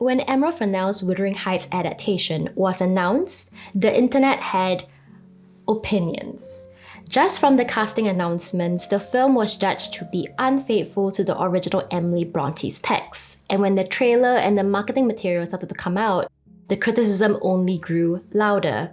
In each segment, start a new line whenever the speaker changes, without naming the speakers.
When Emerald Fennell's Wuthering Heights adaptation was announced, the internet had opinions. Just from the casting announcements, the film was judged to be unfaithful to the original Emily Brontë's text. And when the trailer and the marketing material started to come out, the criticism only grew louder.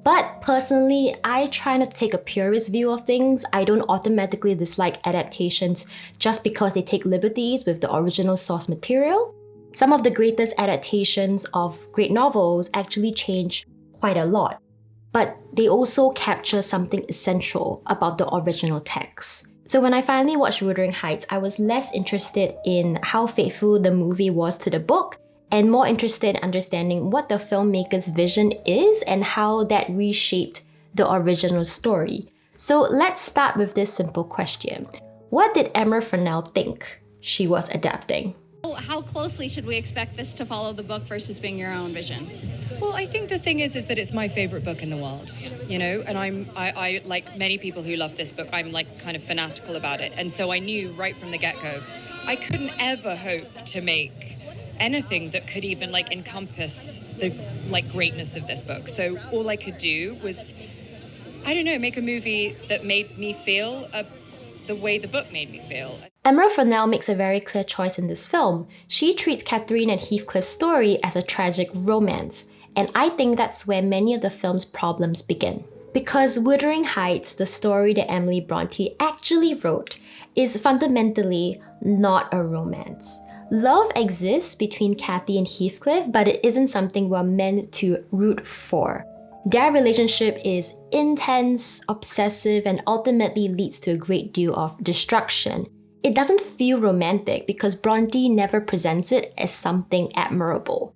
But personally, I try not to take a purist view of things. I don't automatically dislike adaptations just because they take liberties with the original source material. Some of the greatest adaptations of great novels actually change quite a lot, but they also capture something essential about the original text. So when I finally watched Wuthering Heights, I was less interested in how faithful the movie was to the book and more interested in understanding what the filmmaker's vision is and how that reshaped the original story. So let's start with this simple question. What did Emerald Fennell think she was adapting?
How closely should we expect this to follow the book versus being your own vision?
Well, I think the thing is that it's my favorite book in the world, you know, and I like many people who love this book, I'm like kind of fanatical about it. And so I knew right from the get-go, I couldn't ever hope to make anything that could even like encompass the like greatness of this book. So all I could do was, I don't know, make a movie that made me feel the way the book made me feel.
Emerald Fennell makes a very clear choice in this film. She treats Catherine and Heathcliff's story as a tragic romance, and I think that's where many of the film's problems begin. Because Wuthering Heights, the story that Emily Brontë actually wrote, is fundamentally not a romance. Love exists between Cathy and Heathcliff, but it isn't something we're meant to root for. Their relationship is intense, obsessive, and ultimately leads to a great deal of destruction. It doesn't feel romantic because Brontë never presents it as something admirable.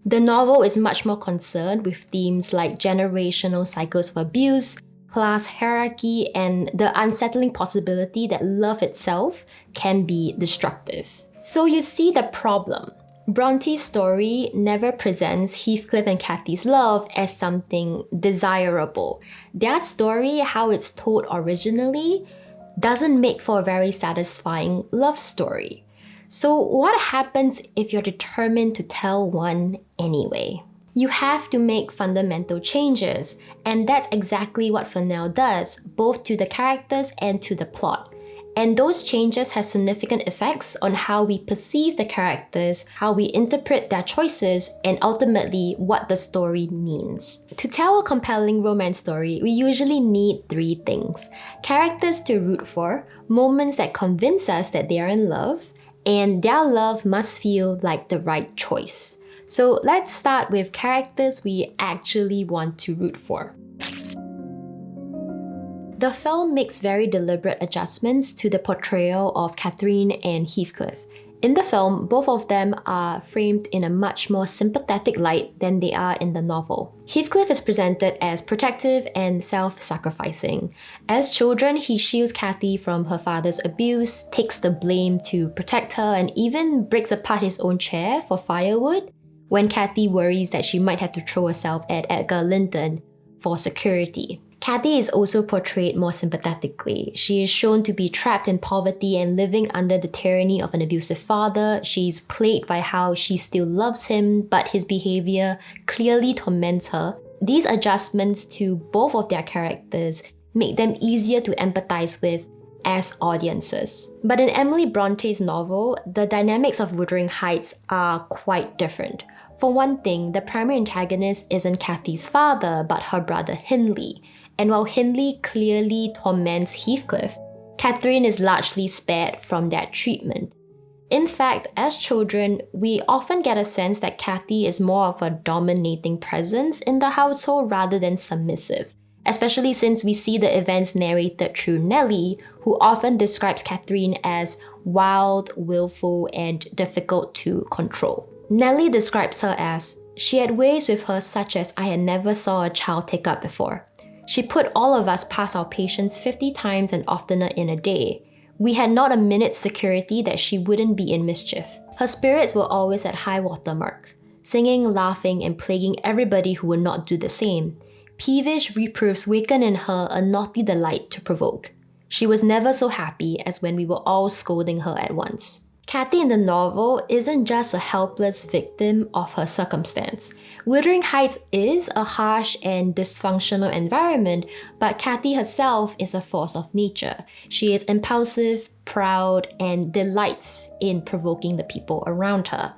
The novel is much more concerned with themes like generational cycles of abuse, class hierarchy, and the unsettling possibility that love itself can be destructive. So you see the problem. Bronte's story never presents Heathcliff and Cathy's love as something desirable. Their story, how it's told originally, doesn't make for a very satisfying love story. So what happens if you're determined to tell one anyway? You have to make fundamental changes, and that's exactly what Fennell does, both to the characters and to the plot. And those changes have significant effects on how we perceive the characters, how we interpret their choices, and ultimately what the story means. To tell a compelling romance story, we usually need three things: characters to root for, moments that convince us that they are in love, and their love must feel like the right choice. So let's start with characters we actually want to root for. The film makes very deliberate adjustments to the portrayal of Catherine and Heathcliff. In the film, both of them are framed in a much more sympathetic light than they are in the novel. Heathcliff is presented as protective and self-sacrificing. As children, he shields Cathy from her father's abuse, takes the blame to protect her, and even breaks apart his own chair for firewood when Cathy worries that she might have to throw herself at Edgar for security. Cathy is also portrayed more sympathetically. She is shown to be trapped in poverty and living under the tyranny of an abusive father. She's plagued by how she still loves him, but his behavior clearly torments her. These adjustments to both of their characters make them easier to empathize with as audiences. But in Emily Bronte's novel, the dynamics of Wuthering Heights are quite different. For one thing, the primary antagonist isn't Cathy's father, but her brother Hindley. And while Hindley clearly torments Heathcliff, Catherine is largely spared from that treatment. In fact, as children, we often get a sense that Cathy is more of a dominating presence in the household rather than submissive, especially since we see the events narrated through Nelly, who often describes Catherine as wild, willful, and difficult to control. Nelly describes her as, "She had ways with her such as I had never saw a child take up before. She put all of us past our patience 50 times and oftener in a day. We had not a minute's security that she wouldn't be in mischief. Her spirits were always at high water mark, singing, laughing, and plaguing everybody who would not do the same. Peevish reproofs wakened in her a naughty delight to provoke. She was never so happy as when we were all scolding her at once." Cathy in the novel isn't just a helpless victim of her circumstance. Wuthering Heights is a harsh and dysfunctional environment, but Cathy herself is a force of nature. She is impulsive, proud, and delights in provoking the people around her.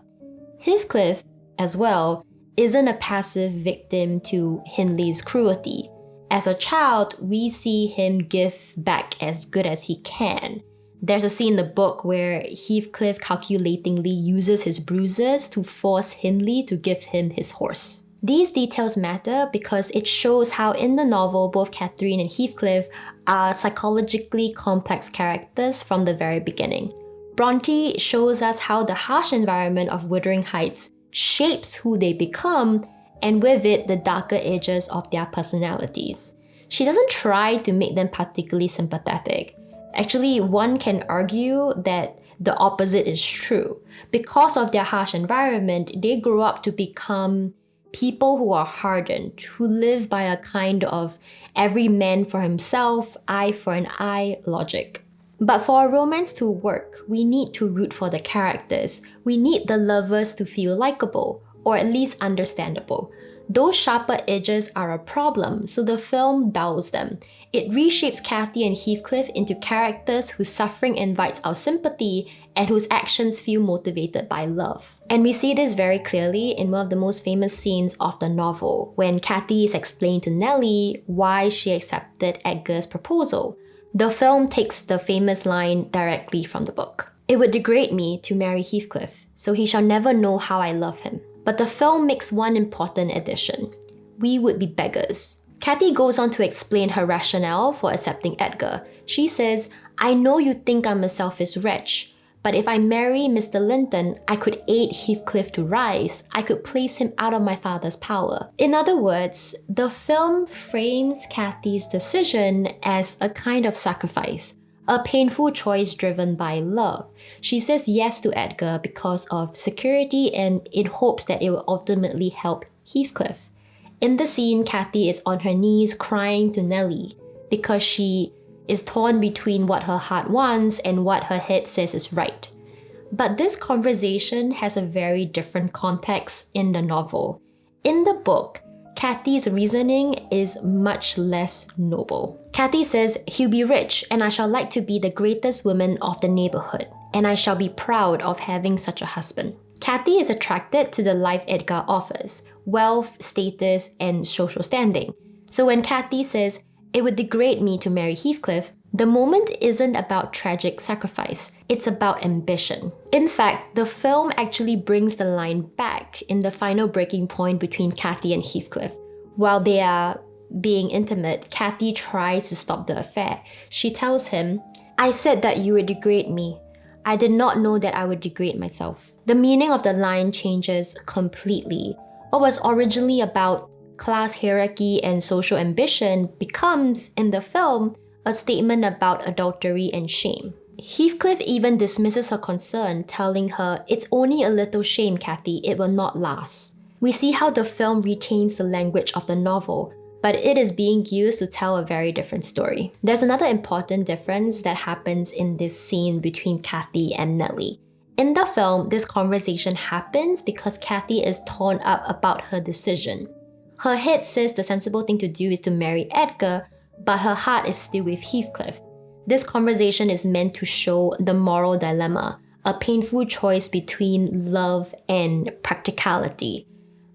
Heathcliff, as well, isn't a passive victim to Hindley's cruelty. As a child, we see him give back as good as he can. There's a scene in the book where Heathcliff calculatingly uses his bruises to force Hindley to give him his horse. These details matter because it shows how in the novel both Catherine and Heathcliff are psychologically complex characters from the very beginning. Brontë shows us how the harsh environment of Wuthering Heights shapes who they become, and with it the darker edges of their personalities. She doesn't try to make them particularly sympathetic. Actually, one can argue that the opposite is true. Because of their harsh environment, they grow up to become people who are hardened, who live by a kind of every man for himself, eye for an eye logic. But for a romance to work, we need to root for the characters. We need the lovers to feel likable, or at least understandable. Those sharper edges are a problem, so the film dulls them. It reshapes Cathy and Heathcliff into characters whose suffering invites our sympathy and whose actions feel motivated by love. And we see this very clearly in one of the most famous scenes of the novel, when Cathy is explaining to Nelly why she accepted Edgar's proposal. The film takes the famous line directly from the book. "It would degrade me to marry Heathcliff, so he shall never know how I love him." But the film makes one important addition. We would be beggars. Cathy goes on to explain her rationale for accepting Edgar. She says, "I know you think I'm a selfish wretch, but if I marry Mr. Linton, I could aid Heathcliff to rise. I could place him out of my father's power." In other words, the film frames Cathy's decision as a kind of sacrifice, a painful choice driven by love. She says yes to Edgar because of security and in hopes that it will ultimately help Heathcliff. In the scene, Cathy is on her knees crying to Nelly because she is torn between what her heart wants and what her head says is right. But this conversation has a very different context in the novel. In the book, Cathy's reasoning is much less noble. Cathy says, "He'll be rich, and I shall like to be the greatest woman of the neighborhood, and I shall be proud of having such a husband." Cathy is attracted to the life Edgar offers: wealth, status, and social standing. So when Cathy says, "It would degrade me to marry Heathcliff," the moment isn't about tragic sacrifice, it's about ambition. In fact, the film actually brings the line back in the final breaking point between Cathy and Heathcliff. While they are being intimate, Cathy tries to stop the affair. She tells him, "I said that you would degrade me. I did not know that I would degrade myself." The meaning of the line changes completely. What was originally about class hierarchy and social ambition becomes, in the film, a statement about adultery and shame. Heathcliff even dismisses her concern, telling her, "It's only a little shame, Cathy, it will not last." We see how the film retains the language of the novel, but it is being used to tell a very different story. There's another important difference that happens in this scene between Cathy and Nelly. In the film, this conversation happens because Cathy is torn up about her decision. Her head says the sensible thing to do is to marry Edgar, but her heart is still with Heathcliff. This conversation is meant to show the moral dilemma, a painful choice between love and practicality.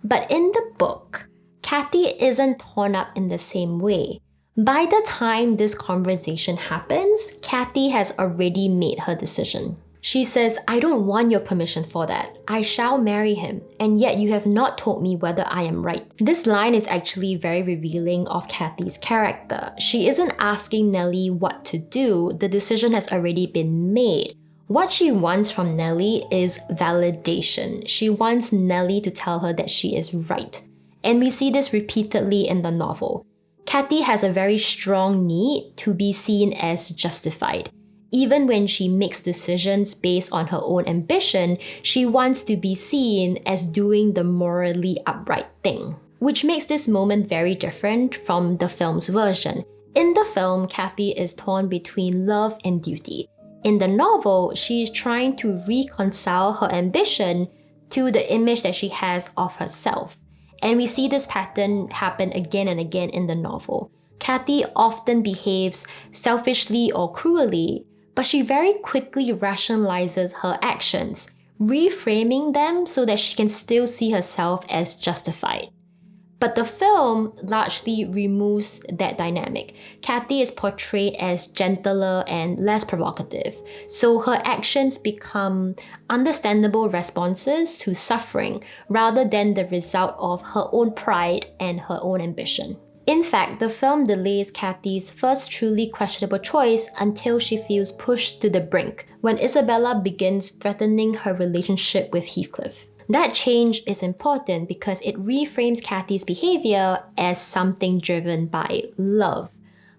But in the book, Cathy isn't torn up in the same way. By the time this conversation happens, Cathy has already made her decision. She says, "I don't want your permission for that. I shall marry him, and yet you have not told me whether I am right." This line is actually very revealing of Cathy's character. She isn't asking Nelly what to do, the decision has already been made. What she wants from Nelly is validation. She wants Nelly to tell her that she is right. And we see this repeatedly in the novel. Cathy has a very strong need to be seen as justified. Even when she makes decisions based on her own ambition, she wants to be seen as doing the morally upright thing. Which makes this moment very different from the film's version. In the film, Cathy is torn between love and duty. In the novel, she is trying to reconcile her ambition to the image that she has of herself. And we see this pattern happen again and again in the novel. Cathy often behaves selfishly or cruelly, but she very quickly rationalizes her actions, reframing them so that she can still see herself as justified. But the film largely removes that dynamic. Cathy is portrayed as gentler and less provocative, so her actions become understandable responses to suffering rather than the result of her own pride and her own ambition. In fact, the film delays Cathy's first truly questionable choice until she feels pushed to the brink, when Isabella begins threatening her relationship with Heathcliff. That change is important because it reframes Cathy's behavior as something driven by love.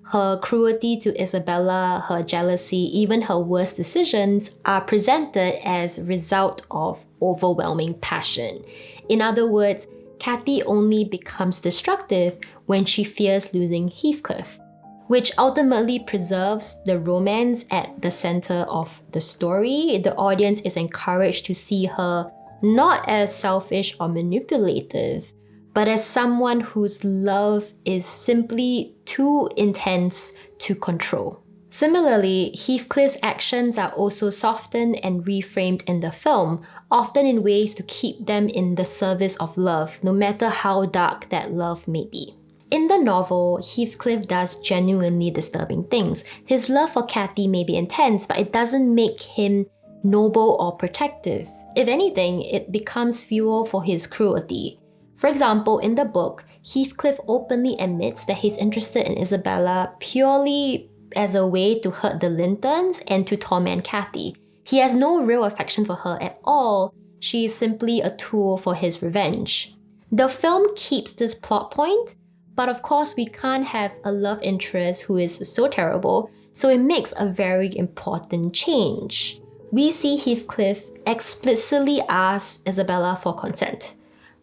Her cruelty to Isabella, her jealousy, even her worst decisions are presented as a result of overwhelming passion. In other words, Cathy only becomes destructive when she fears losing Heathcliff, which ultimately preserves the romance at the center of the story. The audience is encouraged to see her not as selfish or manipulative, but as someone whose love is simply too intense to control. Similarly, Heathcliff's actions are also softened and reframed in the film, often in ways to keep them in the service of love, no matter how dark that love may be. In the novel, Heathcliff does genuinely disturbing things. His love for Cathy may be intense, but it doesn't make him noble or protective. If anything, it becomes fuel for his cruelty. For example, in the book, Heathcliff openly admits that he's interested in Isabella purely as a way to hurt the Lintons and to torment Cathy. He has no real affection for her at all. She is simply a tool for his revenge. The film keeps this plot point, but of course we can't have a love interest who is so terrible, so it makes a very important change. We see Heathcliff explicitly ask Isabella for consent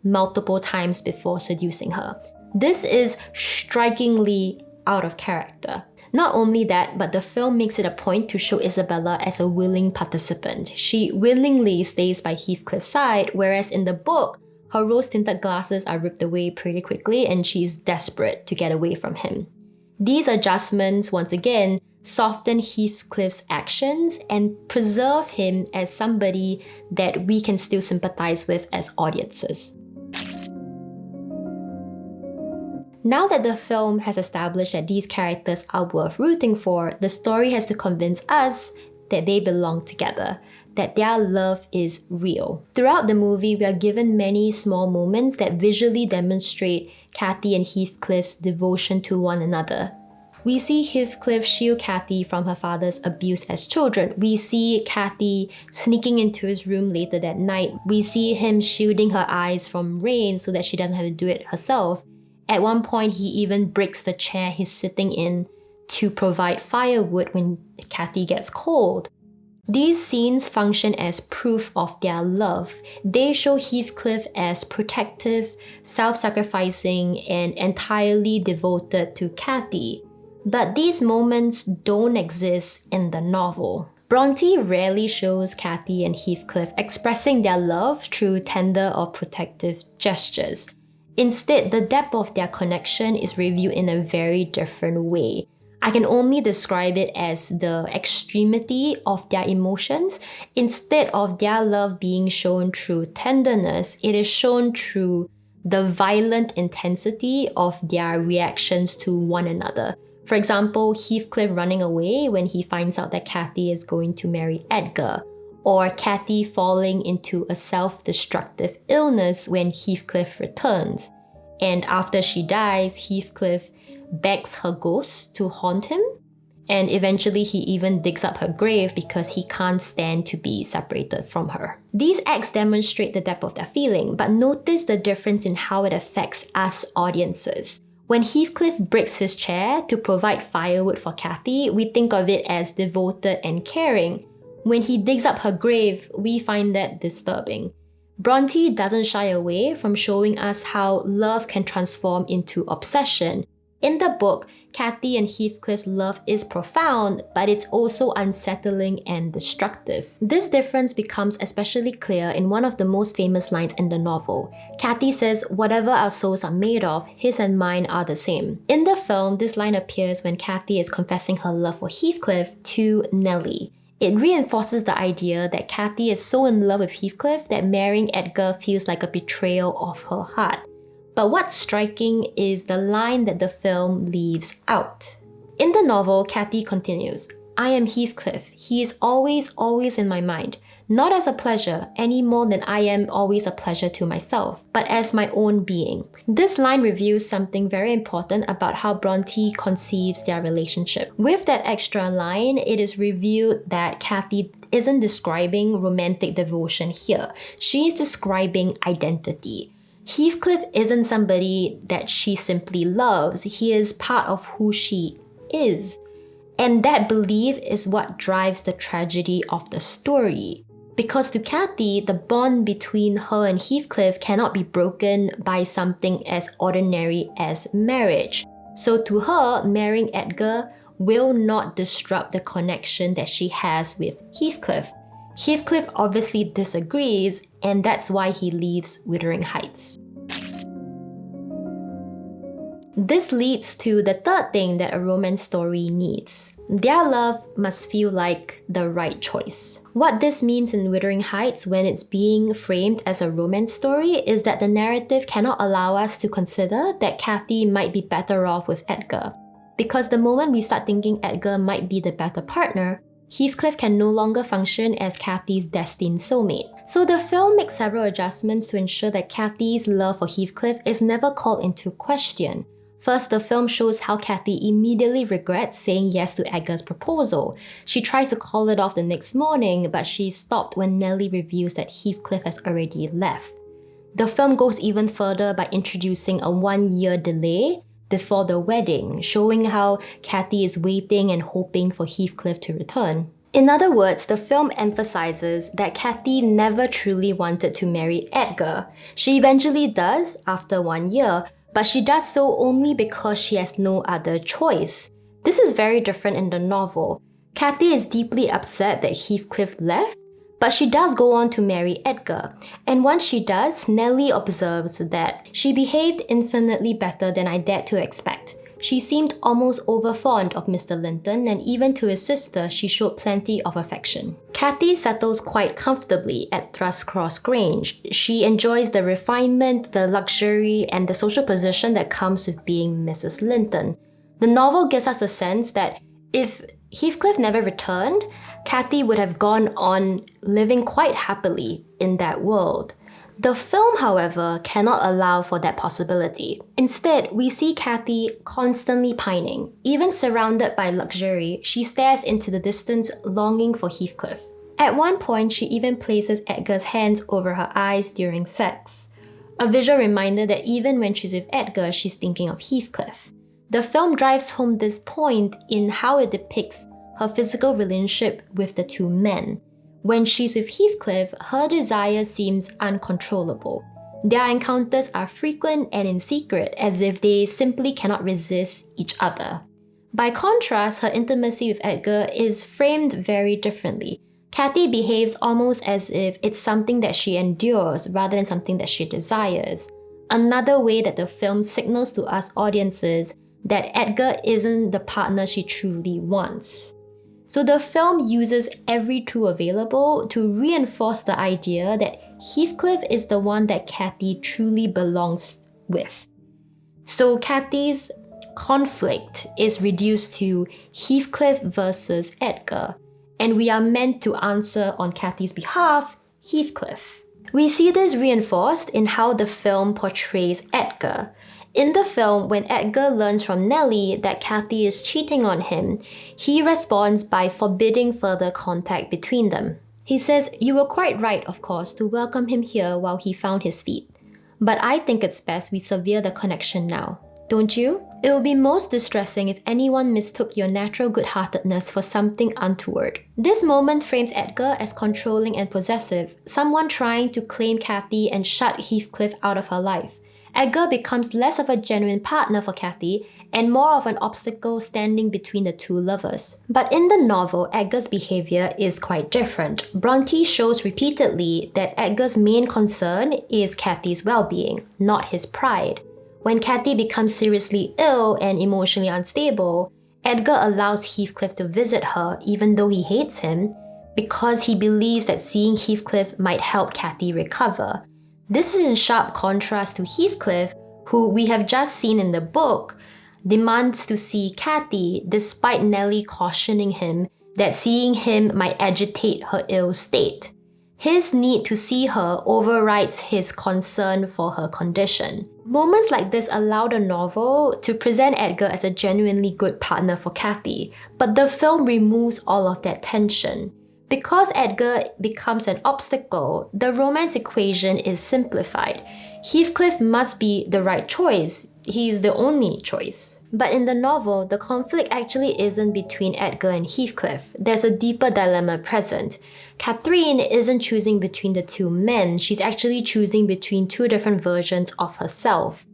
multiple times before seducing her. This is strikingly out of character. Not only that, but the film makes it a point to show Isabella as a willing participant. She willingly stays by Heathcliff's side, whereas in the book, her rose-tinted glasses are ripped away pretty quickly and she's desperate to get away from him. These adjustments, once again, soften Heathcliff's actions and preserve him as somebody that we can still sympathize with as audiences. Now that the film has established that these characters are worth rooting for, the story has to convince us that they belong together, that their love is real. Throughout the movie, we are given many small moments that visually demonstrate Cathy and Heathcliff's devotion to one another. We see Heathcliff shield Cathy from her father's abuse as children. We see Cathy sneaking into his room later that night. We see him shielding her eyes from rain so that she doesn't have to do it herself. At one point, he even breaks the chair he's sitting in to provide firewood when Cathy gets cold. These scenes function as proof of their love. They show Heathcliff as protective, self-sacrificing, and entirely devoted to Cathy. But these moments don't exist in the novel. Brontë rarely shows Cathy and Heathcliff expressing their love through tender or protective gestures. Instead, the depth of their connection is reviewed in a very different way. I can only describe it as the extremity of their emotions. Instead of their love being shown through tenderness, it is shown through the violent intensity of their reactions to one another. For example, Heathcliff running away when he finds out that Cathy is going to marry Edgar, or Cathy falling into a self-destructive illness when Heathcliff returns. And after she dies, Heathcliff begs her ghost to haunt him, and eventually he even digs up her grave because he can't stand to be separated from her. These acts demonstrate the depth of their feeling, but notice the difference in how it affects us audiences. When Heathcliff breaks his chair to provide firewood for Cathy, we think of it as devoted and caring. When he digs up her grave, we find that disturbing. Brontë doesn't shy away from showing us how love can transform into obsession, In the book, Cathy and Heathcliff's love is profound, but it's also unsettling and destructive. This difference becomes especially clear in one of the most famous lines in the novel. Cathy says, "Whatever our souls are made of, his and mine are the same." In the film, this line appears when Cathy is confessing her love for Heathcliff to Nelly. It reinforces the idea that Cathy is so in love with Heathcliff that marrying Edgar feels like a betrayal of her heart. But what's striking is the line that the film leaves out. In the novel, Cathy continues, "I am Heathcliff. He is always, always in my mind. Not as a pleasure, any more than I am always a pleasure to myself, but as my own being." This line reveals something very important about how Brontë conceives their relationship. With that extra line, it is revealed that Cathy isn't describing romantic devotion here. She is describing identity. Heathcliff isn't somebody that she simply loves. He is part of who she is. And that belief is what drives the tragedy of the story. Because to Cathy, the bond between her and Heathcliff cannot be broken by something as ordinary as marriage. So to her, marrying Edgar will not disrupt the connection that she has with Heathcliff. Heathcliff obviously disagrees, and that's why he leaves Wuthering Heights. This leads to the third thing that a romance story needs. Their love must feel like the right choice. What this means in Wuthering Heights when it's being framed as a romance story is that the narrative cannot allow us to consider that Cathy might be better off with Edgar. Because the moment we start thinking Edgar might be the better partner, Heathcliff can no longer function as Cathy's destined soulmate. So the film makes several adjustments to ensure that Cathy's love for Heathcliff is never called into question. First, the film shows how Cathy immediately regrets saying yes to Edgar's proposal. She tries to call it off the next morning, but she's stopped when Nelly reveals that Heathcliff has already left. The film goes even further by introducing a 1-year delay before the wedding, showing how Cathy is waiting and hoping for Heathcliff to return. In other words, the film emphasizes that Cathy never truly wanted to marry Edgar. She eventually does after 1 year, but she does so only because she has no other choice. This is very different in the novel. Cathy is deeply upset that Heathcliff left, but she does go on to marry Edgar. And once she does, Nelly observes that she behaved infinitely better than I dared to expect. She seemed almost overfond of Mr. Linton, and even to his sister, she showed plenty of affection. Cathy settles quite comfortably at Thrushcross Grange. She enjoys the refinement, the luxury, and the social position that comes with being Mrs. Linton. The novel gives us a sense that if Heathcliff never returned, Cathy would have gone on living quite happily in that world. The film, however, cannot allow for that possibility. Instead, we see Cathy constantly pining. Even surrounded by luxury, she stares into the distance, longing for Heathcliff. At one point, she even places Edgar's hands over her eyes during sex. A visual reminder that even when she's with Edgar, she's thinking of Heathcliff. The film drives home this point in how it depicts her physical relationship with the two men. When she's with Heathcliff, her desire seems uncontrollable. Their encounters are frequent and in secret, as if they simply cannot resist each other. By contrast, her intimacy with Edgar is framed very differently. Cathy behaves almost as if it's something that she endures rather than something that she desires. Another way that the film signals to us audiences that Edgar isn't the partner she truly wants. So the film uses every tool available to reinforce the idea that Heathcliff is the one that Cathy truly belongs with. So Cathy's conflict is reduced to Heathcliff versus Edgar, and we are meant to answer on Cathy's behalf, Heathcliff. We see this reinforced in how the film portrays Edgar. In the film, when Edgar learns from Nelly that Cathy is cheating on him, he responds by forbidding further contact between them. He says, "You were quite right, of course, to welcome him here while he found his feet. But I think it's best we sever the connection now. Don't you? It would be most distressing if anyone mistook your natural good-heartedness for something untoward." This moment frames Edgar as controlling and possessive, someone trying to claim Cathy and shut Heathcliff out of her life. Edgar becomes less of a genuine partner for Cathy and more of an obstacle standing between the two lovers. But in the novel, Edgar's behavior is quite different. Brontë shows repeatedly that Edgar's main concern is Cathy's well-being, not his pride. When Cathy becomes seriously ill and emotionally unstable, Edgar allows Heathcliff to visit her even though he hates him, because he believes that seeing Heathcliff might help Cathy recover. This is in sharp contrast to Heathcliff, who we have just seen in the book, demands to see Cathy despite Nelly cautioning him that seeing him might agitate her ill state. His need to see her overrides his concern for her condition. Moments like this allow the novel to present Edgar as a genuinely good partner for Cathy, but the film removes all of that tension. Because Edgar becomes an obstacle, the romance equation is simplified. Heathcliff must be the right choice. He's the only choice. But in the novel, the conflict actually isn't between Edgar and Heathcliff. There's a deeper dilemma present. Catherine isn't choosing between the two men. She's actually choosing between two different versions of herself.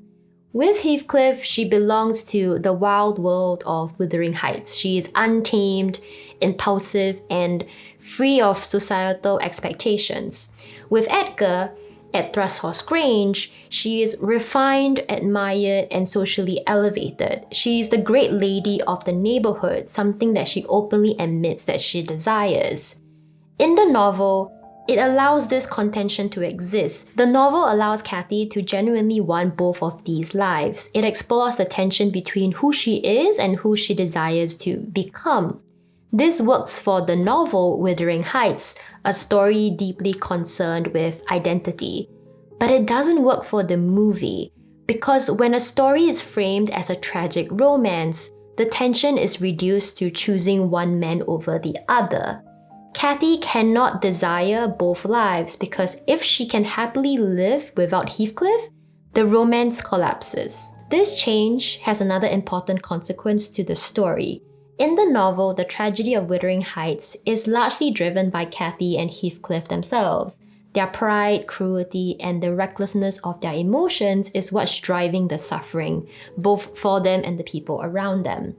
With Heathcliff, she belongs to the wild world of Wuthering Heights. She is untamed, impulsive, and free of societal expectations. With Edgar, at Thrushall Grange, she is refined, admired, and socially elevated. She is the great lady of the neighborhood, something that she openly admits that she desires. In the novel, it allows this contention to exist. The novel allows Cathy to genuinely want both of these lives. It explores the tension between who she is and who she desires to become. This works for the novel Wuthering Heights, a story deeply concerned with identity. But it doesn't work for the movie, because when a story is framed as a tragic romance, the tension is reduced to choosing one man over the other. Cathy cannot desire both lives because if she can happily live without Heathcliff, the romance collapses. This change has another important consequence to the story. In the novel, the tragedy of Wuthering Heights is largely driven by Cathy and Heathcliff themselves. Their pride, cruelty, and the recklessness of their emotions is what's driving the suffering, both for them and the people around them.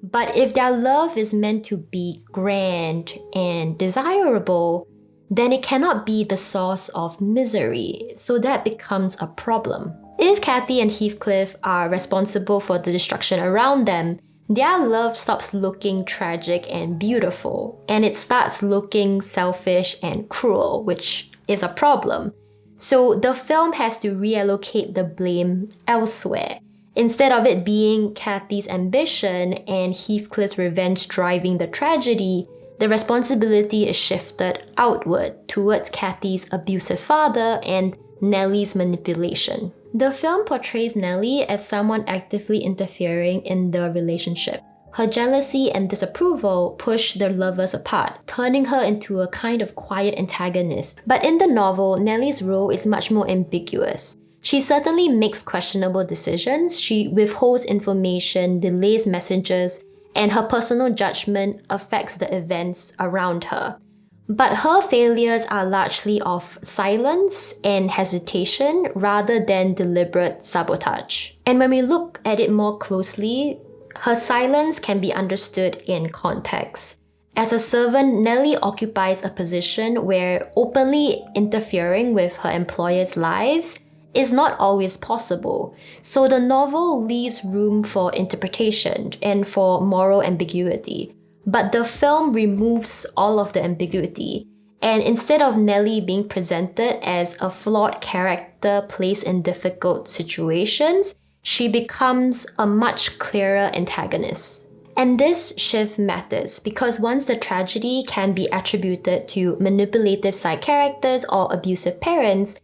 But if their love is meant to be grand and desirable, then it cannot be the source of misery, so that becomes a problem. If Cathy and Heathcliff are responsible for the destruction around them, their love stops looking tragic and beautiful, and it starts looking selfish and cruel, which is a problem. So the film has to reallocate the blame elsewhere. Instead of it being Cathy's ambition and Heathcliff's revenge driving the tragedy, the responsibility is shifted outward towards Cathy's abusive father and Nelly's manipulation. The film portrays Nelly as someone actively interfering in the relationship. Her jealousy and disapproval push the lovers apart, turning her into a kind of quiet antagonist. But in the novel, Nelly's role is much more ambiguous. She certainly makes questionable decisions, she withholds information, delays messages, and her personal judgment affects the events around her. But her failures are largely of silence and hesitation rather than deliberate sabotage. And when we look at it more closely, her silence can be understood in context. As a servant, Nelly occupies a position where openly interfering with her employers' lives is not always possible. So the novel leaves room for interpretation and for moral ambiguity. But the film removes all of the ambiguity. And instead of Nelly being presented as a flawed character placed in difficult situations, she becomes a much clearer antagonist. And this shift matters because once the tragedy can be attributed to manipulative side characters or abusive parents,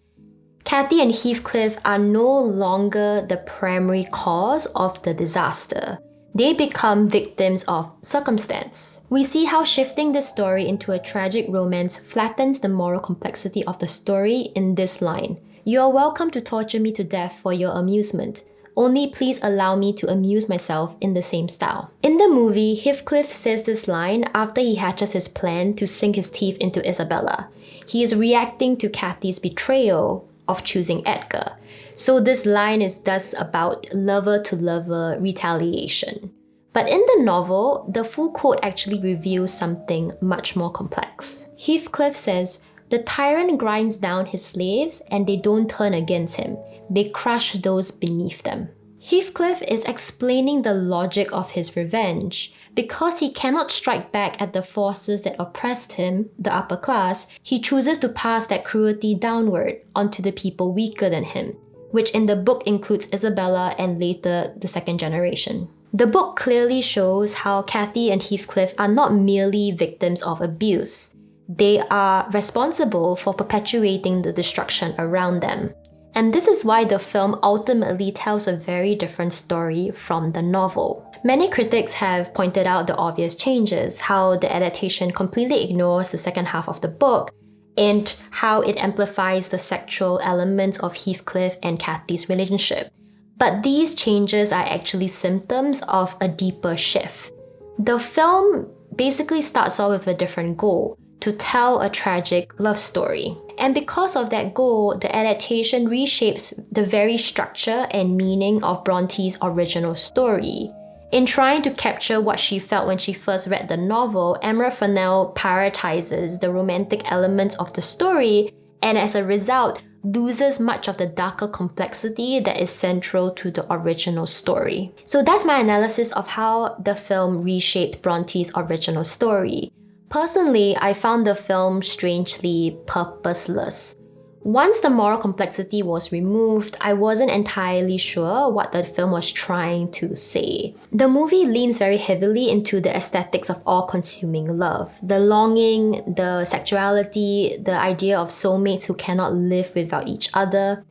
Cathy and Heathcliff are no longer the primary cause of the disaster. They become victims of circumstance. We see how shifting the story into a tragic romance flattens the moral complexity of the story in this line. You are welcome to torture me to death for your amusement. Only please allow me to amuse myself in the same style. In the movie, Heathcliff says this line after he hatches his plan to sink his teeth into Isabella. He is reacting to Cathy's betrayal of choosing Edgar. So this line is thus about lover-to-lover retaliation. But in the novel, the full quote actually reveals something much more complex. Heathcliff says, "The tyrant grinds down his slaves and they don't turn against him. They crush those beneath them." Heathcliff is explaining the logic of his revenge. Because he cannot strike back at the forces that oppressed him, the upper class, he chooses to pass that cruelty downward onto the people weaker than him, which in the book includes Isabella and later the second generation. The book clearly shows how Cathy and Heathcliff are not merely victims of abuse. They are responsible for perpetuating the destruction around them. And this is why the film ultimately tells a very different story from the novel. Many critics have pointed out the obvious changes, how the adaptation completely ignores the second half of the book, and how it amplifies the sexual elements of Heathcliff and Cathy's relationship. But these changes are actually symptoms of a deeper shift. The film basically starts off with a different goal, to tell a tragic love story. And because of that goal, the adaptation reshapes the very structure and meaning of Bronte's original story. In trying to capture what she felt when she first read the novel, Emerald Fennell prioritizes the romantic elements of the story, and as a result, loses much of the darker complexity that is central to the original story. So that's my analysis of how the film reshaped Bronte's original story. Personally, I found the film strangely purposeless. Once the moral complexity was removed, I wasn't entirely sure what the film was trying to say. The movie leans very heavily into the aesthetics of all-consuming love. The longing, the sexuality, the idea of soulmates who cannot live without each other.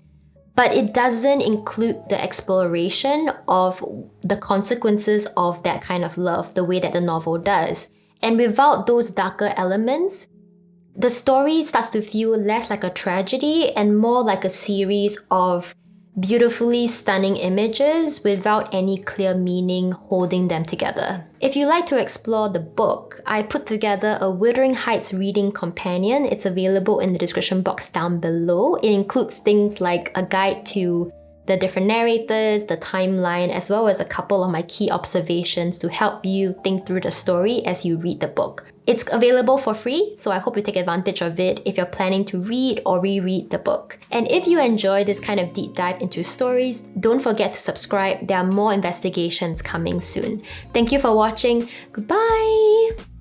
But it doesn't include the exploration of the consequences of that kind of love the way that the novel does. And without those darker elements, the story starts to feel less like a tragedy and more like a series of beautifully stunning images without any clear meaning holding them together. If you like to explore the book, I put together a Wuthering Heights reading companion. It's available in the description box down below. It includes things like a guide to the different narrators, the timeline, as well as a couple of my key observations to help you think through the story as you read the book. It's available for free, so I hope you take advantage of it if you're planning to read or reread the book. And if you enjoy this kind of deep dive into stories, don't forget to subscribe. There are more investigations coming soon. Thank you for watching. Goodbye!